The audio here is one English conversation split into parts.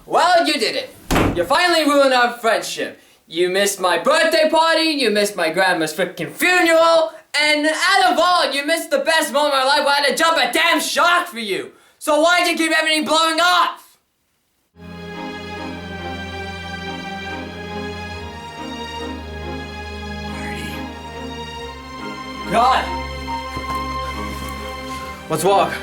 Well, you did it. You finally ruined our friendship. You missed my birthday party, you missed my grandma's freaking funeral, and out of all, you missed the best moment of my life where I had to jump a damn shark for you. So why'd you keep everything blowing off? Marty. God! What's wrong?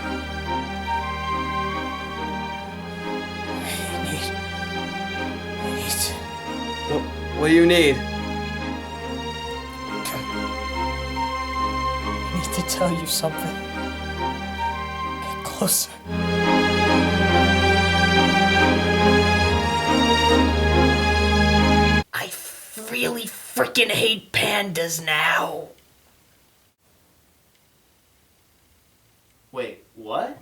What do you need? I need to tell you something. Get closer. I really freaking hate pandas now. Wait, what?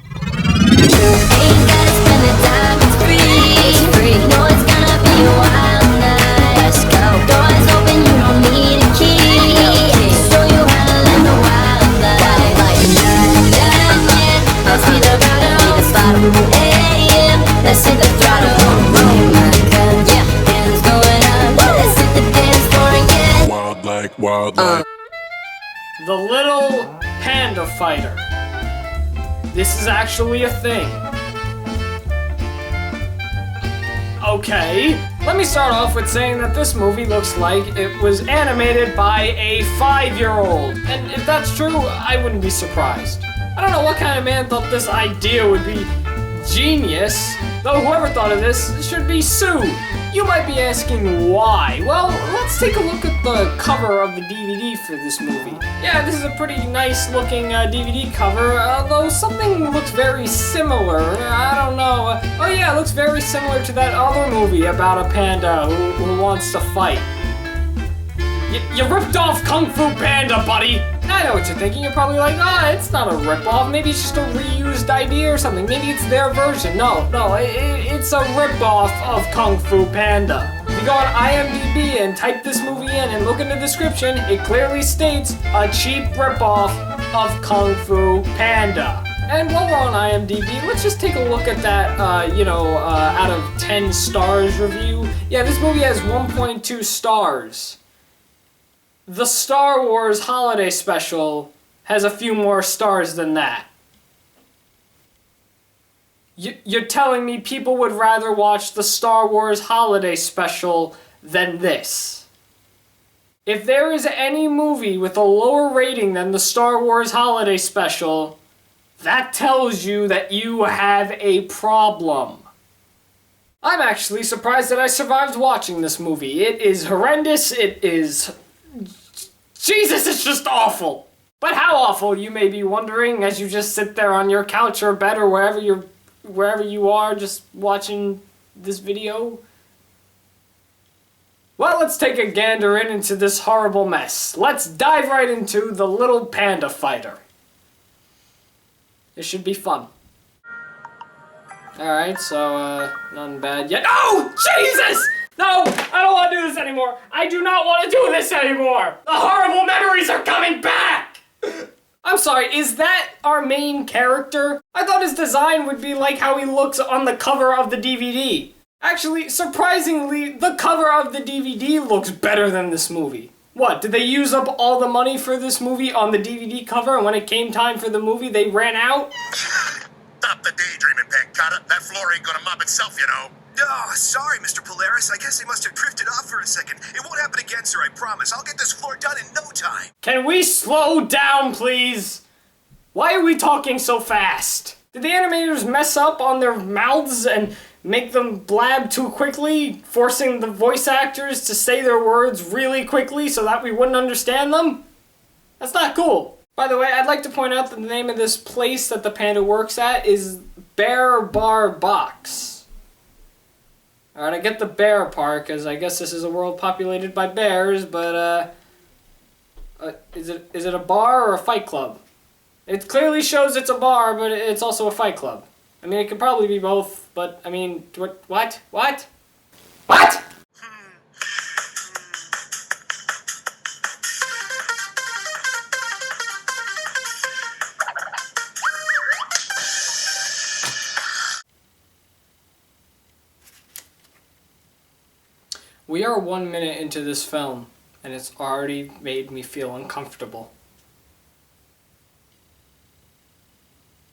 The little panda fighter. This is actually a thing. Okay, let me start off with saying that this movie looks like it was animated by a 5-year-old. And if that's true, I wouldn't be surprised. I don't know what kind of man thought this idea would be genius, though whoever thought of this should be sued. You might be asking why. Well, let's take a look at the cover of the DVD for this movie. Yeah, this is a pretty nice looking DVD cover, although something looks very similar. I don't know. Oh yeah, it looks very similar to that other movie about a panda who wants to fight. You ripped off Kung Fu Panda, buddy! I know what you're thinking. You're probably like, it's not a rip-off. Maybe it's just a reused idea or something. Maybe it's their version. No, it's a rip-off of Kung Fu Panda. If you go on IMDb and type this movie in and look in the description, it clearly states a cheap rip-off of Kung Fu Panda. And while we're on IMDb, let's just take a look at that, out of 10 stars review. Yeah, this movie has 1.2 stars. The Star Wars Holiday Special has a few more stars than that. You're telling me people would rather watch the Star Wars Holiday Special than this? If there is any movie with a lower rating than the Star Wars Holiday Special, that tells you that you have a problem. I'm actually surprised that I survived watching this movie. It is horrendous, it is... Jesus, it's just awful! But how awful, you may be wondering, as you just sit there on your couch or bed or wherever you are just watching this video? Well, let's take a gander into this horrible mess. Let's dive right into the little panda fighter. This should be fun. Alright, so, nothing bad yet. Oh, Jesus! No, I don't want to do this anymore. I do not want to do this anymore. The horrible memories are coming back. I'm sorry, is that our main character? I thought his design would be like how he looks on the cover of the DVD. Actually, surprisingly, the cover of the DVD looks better than this movie. What, did they use up all the money for this movie on the DVD cover, and when it came time for the movie, they ran out? Stop the daydreaming, Pancata. That floor ain't gonna mop itself, you know. Oh, sorry, Mr. Polaris. I guess they must have drifted off for a second. It won't happen again, sir, I promise. I'll get this floor done in no time. Can we slow down, please? Why are we talking so fast? Did the animators mess up on their mouths and make them blab too quickly, forcing the voice actors to say their words really quickly so that we wouldn't understand them? That's not cool. By the way, I'd like to point out that the name of this place that the panda works at is Bear Bar Box. Alright, I get the bear part, because I guess this is a world populated by bears, but, is it a bar or a fight club? It clearly shows it's a bar, but it's also a fight club. I mean, it could probably be both, but, I mean, what? What? We are 1 minute into this film, and it's already made me feel uncomfortable.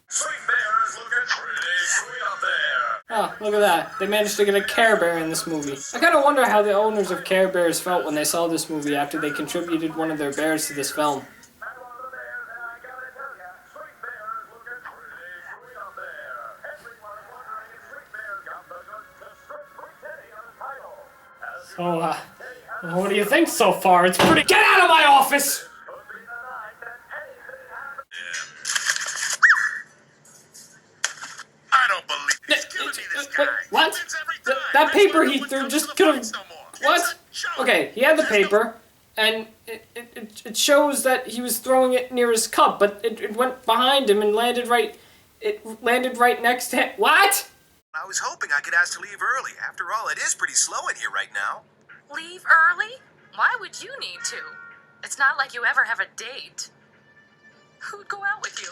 Sweet Bear's looking pretty sweet up there. Oh, look at that. They managed to get a Care Bear in this movie. I kind of wonder how the owners of Care Bears felt when they saw this movie after they contributed one of their bears to this film. So, what do you think so far? It's pretty— Get out of my office! I don't believe he's giving me this guy. What? He wins every time. That That's paper why no he one threw comes just to the could've— fights no more. What? It's a joke. Okay, he had the There's no- paper, and it shows that he was throwing it near his cup, but it went behind him and landed right next to him. What? I was hoping I could ask to leave early. After all, it is pretty slow in here right now. Leave early? Why would you need to? It's not like you ever have a date. Who'd go out with you?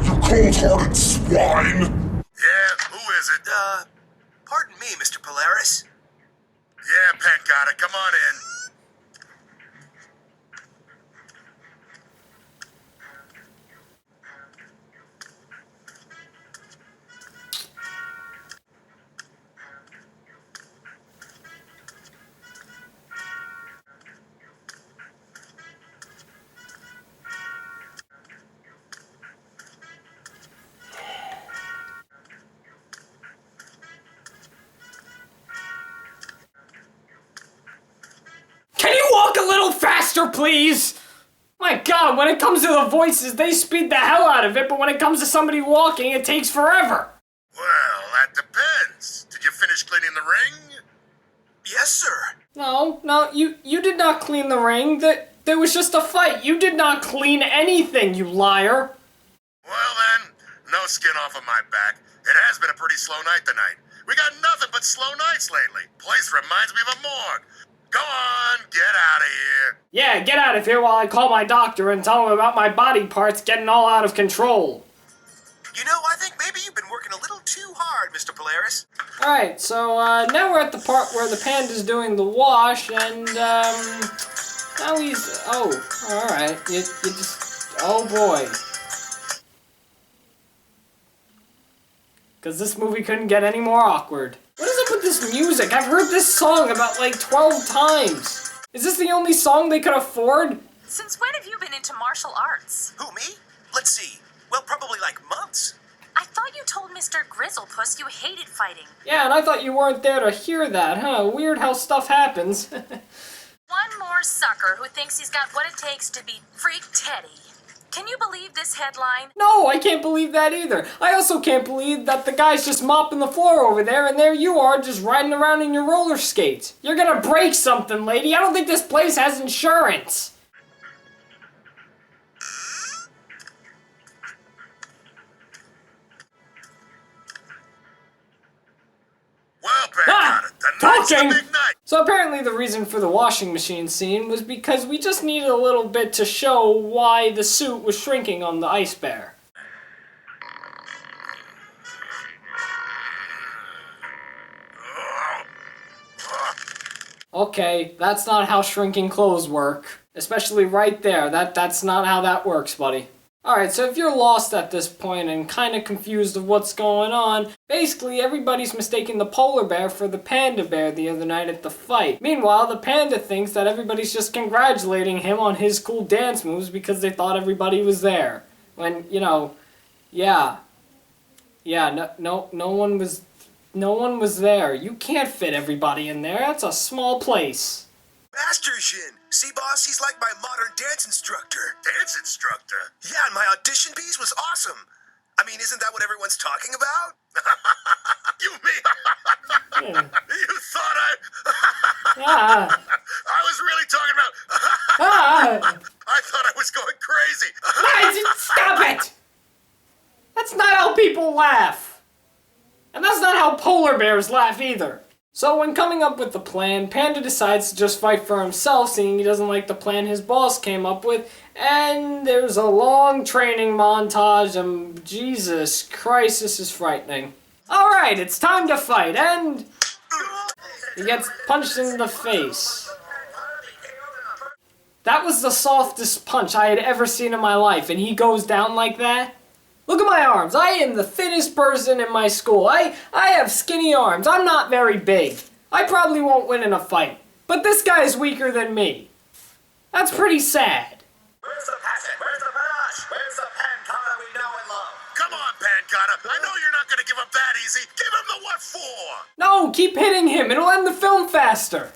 You cold-hearted swine! Yeah, who is it? Pardon me, Mr. Polaris. Yeah, Pet got it. Come on in. Can you walk a little faster, please? My God, when it comes to the voices, they speed the hell out of it, but when it comes to somebody walking, it takes forever. Well, that depends. Did you finish cleaning the ring? Yes, sir. No, you did not clean the ring. There was just a fight. You did not clean anything, you liar. Well then, no skin off of my back. It has been a pretty slow night tonight. We got nothing but slow nights lately. Place reminds me of a morgue. Go on, get out of here. Yeah, get out of here while I call my doctor and tell him about my body parts getting all out of control. You know, I think maybe you've been working a little too hard, Mr. Polaris. Alright, so now we're at the part where the panda's doing the wash, and now he's— oh, alright, you just— oh boy. Because this movie couldn't get any more awkward. What is up with this music? I've heard this song about like 12 times. Is this the only song they could afford? Since when have you been into martial arts? Who, me? Let's see. Well, probably like months. I thought you told Mr. Grizzlepuss you hated fighting. Yeah, and I thought you weren't there to hear that, huh? Weird how stuff happens. One more sucker who thinks he's got what it takes to beat Freak Teddy. Can you believe this headline? No, I can't believe that either. I also can't believe that the guy's just mopping the floor over there and there you are just riding around in your roller skates. You're gonna break something, lady. I don't think this place has insurance. Well, Pat got it. The night's the Talking! big night. So apparently the reason for the washing machine scene was because we just needed a little bit to show why the suit was shrinking on the ice bear. Okay, that's not how shrinking clothes work. Especially right there. That's not how that works, buddy. Alright, so if you're lost at this point and kind of confused of what's going on, basically everybody's mistaking the polar bear for the panda bear the other night at the fight. Meanwhile, the panda thinks that everybody's just congratulating him on his cool dance moves because they thought everybody was there. When, you know, yeah, no one was there. You can't fit everybody in there. That's a small place. Master Shin. See, boss, he's like my modern dance instructor. Dance instructor? Yeah, and my audition piece was awesome. I mean, isn't that what everyone's talking about? You mean? You thought Ah, I was really talking about... ah. I thought I was going crazy. Guys, stop it! That's not how people laugh. And that's not how polar bears laugh either. So when coming up with the plan, Panda decides to just fight for himself, seeing he doesn't like the plan his boss came up with, and there's a long training montage, and Jesus Christ, this is frightening. Alright, it's time to fight, and He gets punched in the face. That was the softest punch I had ever seen in my life, and he goes down like that? Look at my arms. I am the thinnest person in my school. I have skinny arms. I'm not very big. I probably won't win in a fight. But this guy is weaker than me. That's pretty sad. Where's the passion? Where's the panache? Where's the Panda we know and love? Come on, Panda. I know you're not gonna give up that easy. Give him the what for? No, keep hitting him. It'll end the film faster.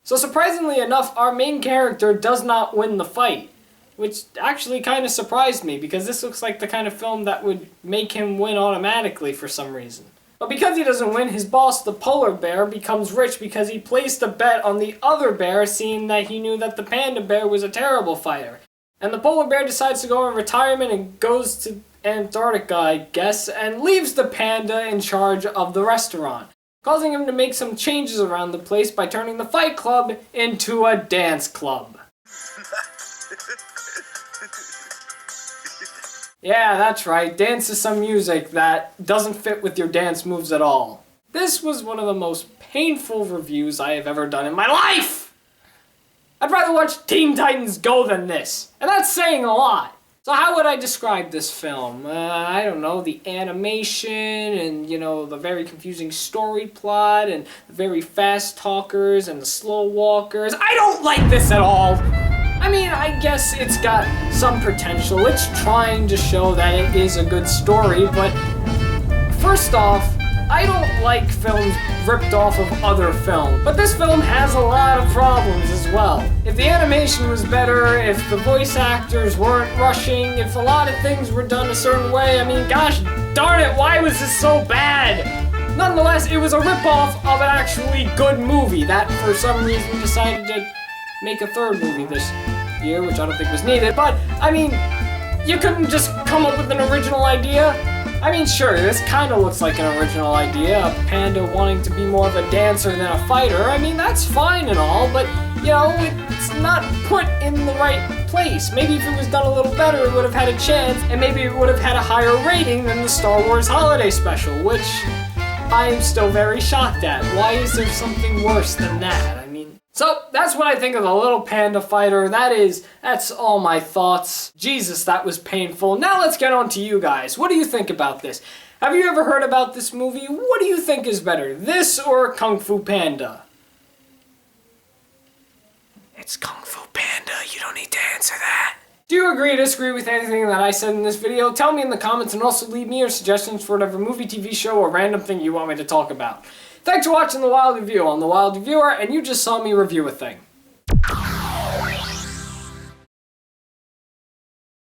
So surprisingly enough, our main character does not win the fight. Which actually kind of surprised me, because this looks like the kind of film that would make him win automatically for some reason. But because he doesn't win, his boss, the polar bear, becomes rich because he placed a bet on the other bear, seeing that he knew that the panda bear was a terrible fighter. And the polar bear decides to go in retirement and goes to Antarctica, I guess, and leaves the panda in charge of the restaurant, causing him to make some changes around the place by turning the fight club into a dance club. Yeah, that's right. Dance is some music that doesn't fit with your dance moves at all. This was one of the most painful reviews I have ever done in my life! I'd rather watch Teen Titans Go than this, and that's saying a lot. So how would I describe this film? I don't know, the animation and, the very confusing story plot and the very fast talkers and the slow walkers. I don't like this at all! I mean, I guess it's got some potential. It's trying to show that it is a good story, but first off, I don't like films ripped off of other films. But this film has a lot of problems as well. If the animation was better, if the voice actors weren't rushing, if a lot of things were done a certain way, I mean, gosh darn it, why was this so bad? Nonetheless, it was a ripoff of an actually good movie that for some reason decided to make a third movie this year, which I don't think was needed, but, I mean, you couldn't just come up with an original idea? I mean, sure, this kind of looks like an original idea, a panda wanting to be more of a dancer than a fighter. I mean, that's fine and all, but, it's not put in the right place. Maybe if it was done a little better, it would have had a chance, and maybe it would have had a higher rating than the Star Wars Holiday Special, which I am still very shocked at. Why is there something worse than that? So, that's what I think of the little panda fighter. That's all my thoughts. Jesus, that was painful. Now let's get on to you guys. What do you think about this? Have you ever heard about this movie? What do you think is better, this or Kung Fu Panda? It's Kung Fu Panda. You don't need to answer that. Do you agree or disagree with anything that I said in this video? Tell me in the comments, and also leave me your suggestions for whatever movie, TV show, or random thing you want me to talk about. Thanks for watching The Wild Review. I'm The Wild Reviewer, and you just saw me review a thing.